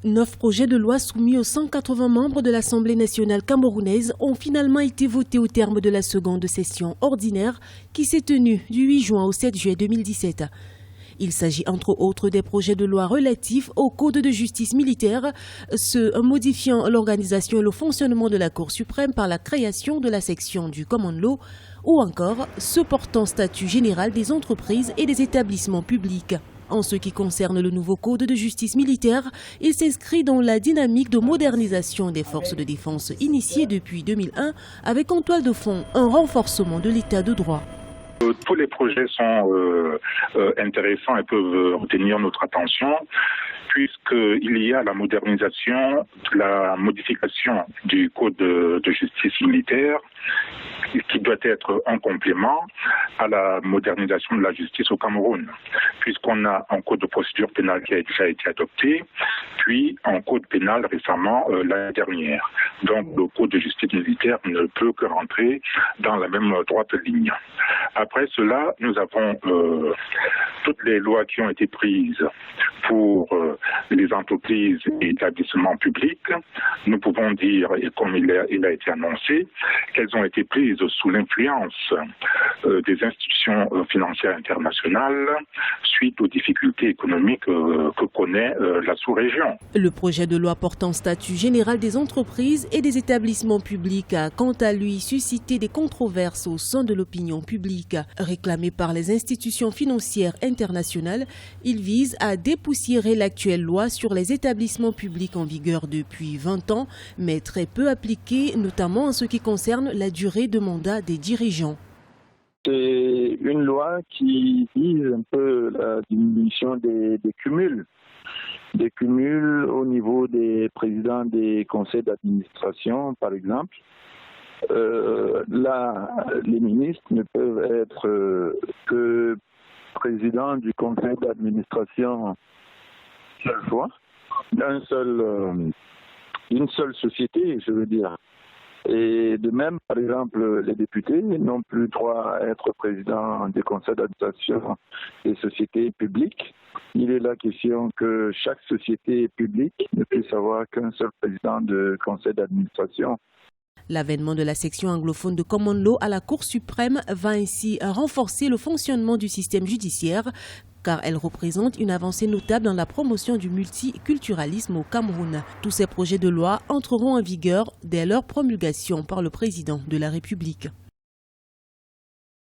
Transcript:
9 projets de loi soumis aux 180 membres de l'Assemblée nationale camerounaise ont finalement été votés au terme de la seconde session ordinaire qui s'est tenue du 8 juin au 7 juillet 2017. Il s'agit entre autres des projets de loi relatifs au Code de justice militaire, ceux modifiant l'organisation et le fonctionnement de la Cour suprême par la création de la section du Common Law, ou encore ceux portant statut général des entreprises et des établissements publics. En ce qui concerne le nouveau Code de justice militaire, il s'inscrit dans la dynamique de modernisation des forces de défense initiée depuis 2001 avec en toile de fond un renforcement de l'état de droit. Tous les projets sont intéressants et peuvent retenir notre attention puisqu'il y a la modernisation, la modification du Code de justice militaire qui doit être un complément à la modernisation de la justice au Cameroun, puisqu'on a un code de procédure pénale qui a déjà été adopté, puis un code pénal récemment l'année dernière. Donc le code de justice militaire ne peut que rentrer dans la même droite ligne. Après cela, nous avons toutes les lois qui ont été prises pour les entreprises et établissements publics. Nous pouvons dire, et comme il a été annoncé, qu'elles ont été prises sous l'influence des institutions financières internationales suite aux difficultés économiques que connaît la sous-région. Le projet de loi portant statut général des entreprises et des établissements publics a quant à lui suscité des controverses au sein de l'opinion publique. Réclamé par les institutions financières internationales, il vise à dépoussiérer l'actuelle loi sur les établissements publics en vigueur depuis 20 ans, mais très peu appliquée, notamment en ce qui concerne la durée de mandat des dirigeants. C'est une loi qui vise un peu la diminution des cumuls. Des cumuls au niveau des présidents des conseils d'administration, par exemple. Là, les ministres ne peuvent être que présidents du conseil d'administration seule fois, d'une seule société, je veux dire. Et de même, par exemple, les députés n'ont plus droit à être présidents des conseils d'administration des sociétés publiques. Il est la question que chaque société publique ne puisse avoir qu'un seul président de conseil d'administration. L'avènement de la section anglophone de Common Law à la Cour suprême va ainsi renforcer le fonctionnement du système judiciaire, car elle représente une avancée notable dans la promotion du multiculturalisme au Cameroun. Tous ces projets de loi entreront en vigueur dès leur promulgation par le président de la République.